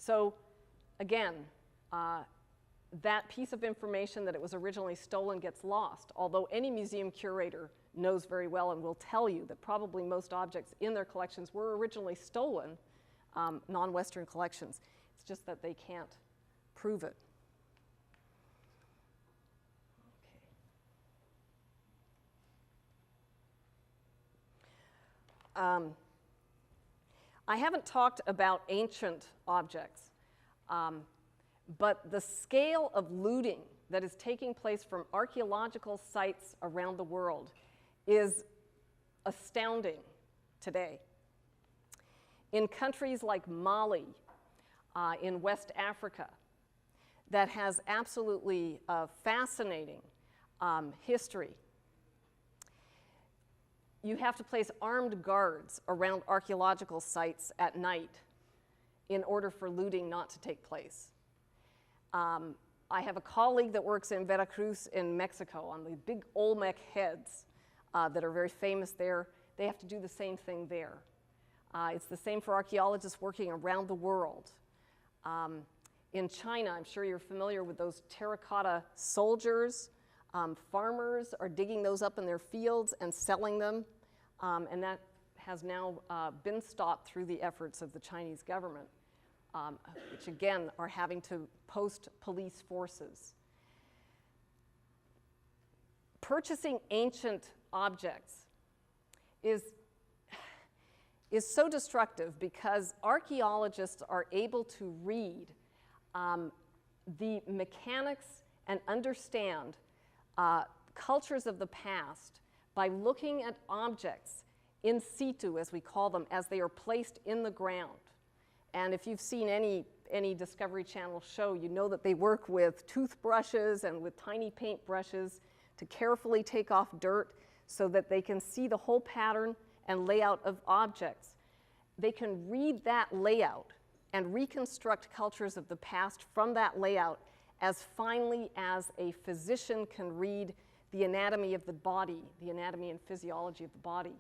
So again, that piece of information that it was originally stolen gets lost, although any museum curator knows very well and will tell you that probably most objects in their collections were originally stolen, non-Western collections. It's just that they can't prove it. Okay. I haven't talked about ancient objects, but the scale of looting that is taking place from archaeological sites around the world is astounding today. In countries like Mali, in West Africa, that has absolutely fascinating history. You have to place armed guards around archaeological sites at night in order for looting not to take place. I have a colleague that works in Veracruz in Mexico on the big Olmec heads that are very famous there. They have to do the same thing there. It's the same for archaeologists working around the world. In China, I'm sure you're familiar with those terracotta soldiers. Farmers are digging those up in their fields and selling them, and that has now been stopped through the efforts of the Chinese government, which again are having to post police forces. Purchasing ancient objects is so destructive because archaeologists are able to read the mechanics and understand cultures of the past by looking at objects in situ, as we call them, as they are placed in the ground. And if you've seen any Discovery Channel show, you know that they work with toothbrushes and with tiny paint brushes to carefully take off dirt so that they can see the whole pattern and layout of objects. They can read that layout and reconstruct cultures of the past from that layout as finely as a physician can read the anatomy of the body, the anatomy and physiology of the body.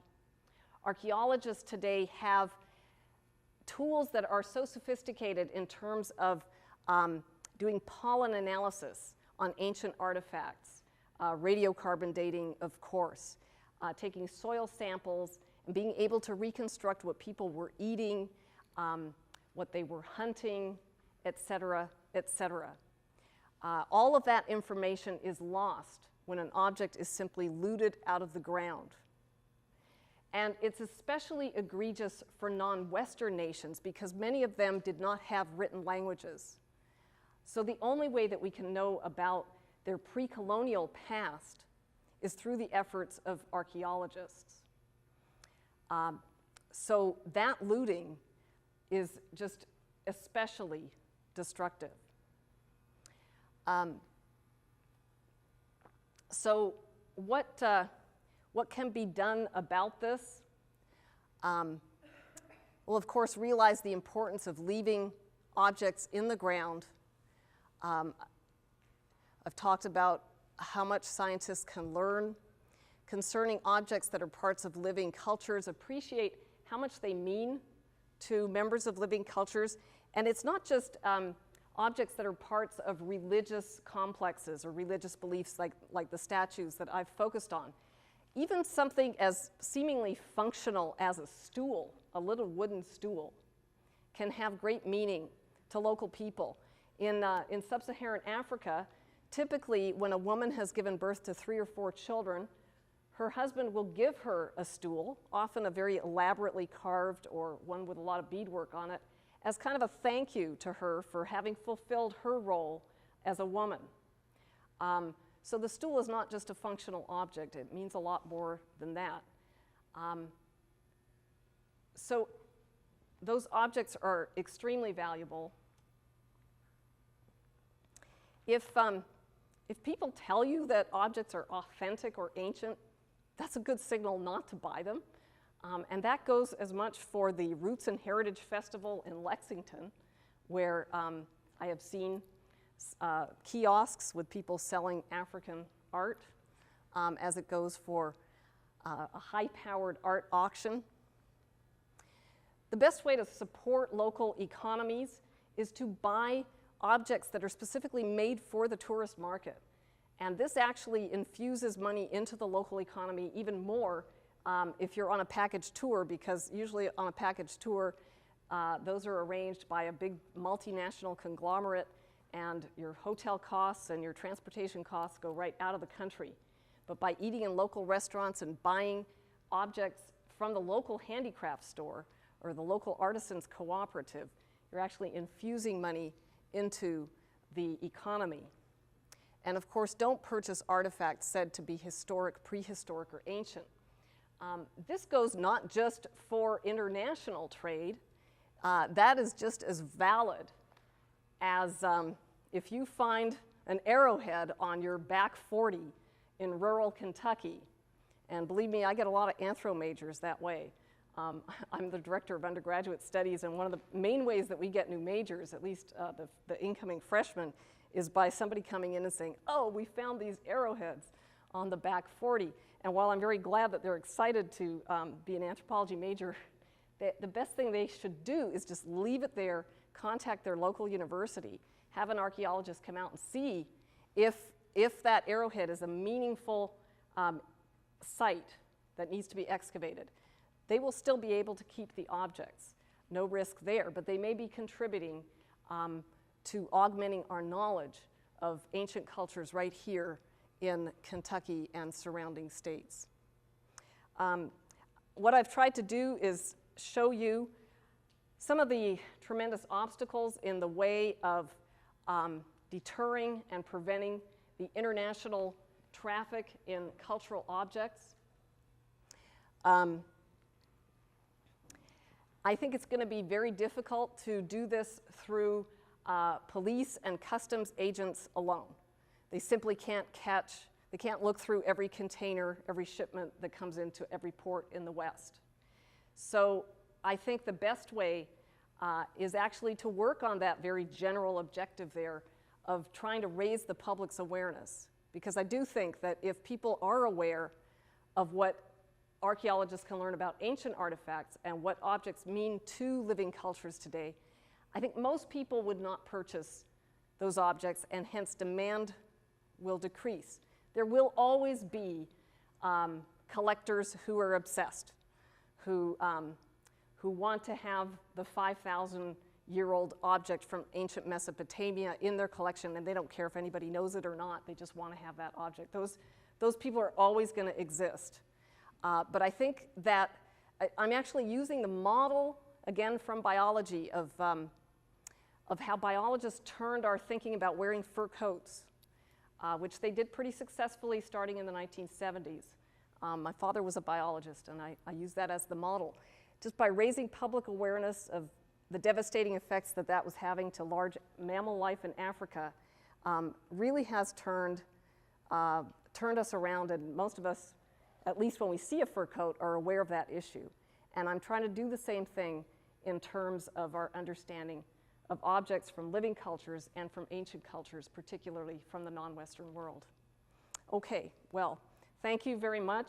Archaeologists today have tools that are so sophisticated in terms of doing pollen analysis on ancient artifacts, radiocarbon dating, of course, taking soil samples and being able to reconstruct what people were eating, what they were hunting, et cetera, et cetera. All of that information is lost when an object is simply looted out of the ground. And it's especially egregious for non-Western nations because many of them did not have written languages. So the only way that we can know about their pre-colonial past is through the efforts of archaeologists. So that looting is just especially destructive. So what can be done about this? Well, of course, realize the importance of leaving objects in the ground. I've talked about how much scientists can learn concerning objects that are parts of living cultures, appreciate how much they mean to members of living cultures. And it's not just objects that are parts of religious complexes or religious beliefs like the statues that I've focused on. Even something as seemingly functional as a stool, a little wooden stool, can have great meaning to local people. In sub-Saharan Africa, typically when a woman has given birth to 3 or 4 children, her husband will give her a stool, often a very elaborately carved or one with a lot of beadwork on it, as kind of a thank you to her for having fulfilled her role as a woman. So the stool is not just a functional object, it means a lot more than that. So those objects are extremely valuable. If people tell you that objects are authentic or ancient, that's a good signal not to buy them. And that goes as much for the Roots and Heritage Festival in Lexington, where I have seen kiosks with people selling African art, as it goes for a high-powered art auction. The best way to support local economies is to buy objects that are specifically made for the tourist market. And this actually infuses money into the local economy even more if you're on a package tour, because usually on a package tour, those are arranged by a big multinational conglomerate, and your hotel costs and your transportation costs go right out of the country. But by eating in local restaurants and buying objects from the local handicraft store or the local artisans cooperative, you're actually infusing money into the economy. And of course, don't purchase artifacts said to be historic, prehistoric, or ancient. This goes not just for international trade. That is just as valid as if you find an arrowhead on your back 40 in rural Kentucky. And believe me, I get a lot of anthro majors that way. I'm the director of undergraduate studies, and one of the main ways that we get new majors, at least the incoming freshmen, is by somebody coming in and saying, oh, we found these arrowheads on the back 40. And while I'm very glad that they're excited to be an anthropology major, the best thing they should do is just leave it there, contact their local university, have an archaeologist come out and see if that arrowhead is a meaningful site that needs to be excavated. They will still be able to keep the objects. No risk there, but they may be contributing to augmenting our knowledge of ancient cultures right here in Kentucky and surrounding states. What I've tried to do is show you some of the tremendous obstacles in the way of deterring and preventing the international traffic in cultural objects. I think it's going to be very difficult to do this through police and customs agents alone. They simply can't they can't look through every container, every shipment that comes into every port in the West. So I think the best way is actually to work on that very general objective there of trying to raise the public's awareness. Because I do think that if people are aware of what archaeologists can learn about ancient artifacts and what objects mean to living cultures today, I think most people would not purchase those objects, and hence demand will decrease. There will always be collectors who are obsessed, who want to have the 5,000-year-old object from ancient Mesopotamia in their collection, and they don't care if anybody knows it or not. They just want to have that object. Those people are always going to exist. But I think that I'm actually using the model, again, from biology of how biologists turned our thinking about wearing fur coats, which they did pretty successfully starting in the 1970s. My father was a biologist, and I use that as the model. Just by raising public awareness of the devastating effects that was having to large mammal life in Africa, really has turned us around, and most of us, at least when we see a fur coat, are aware of that issue. And I'm trying to do the same thing in terms of our understanding of objects from living cultures and from ancient cultures, particularly from the non-Western world. Okay, well, thank you very much.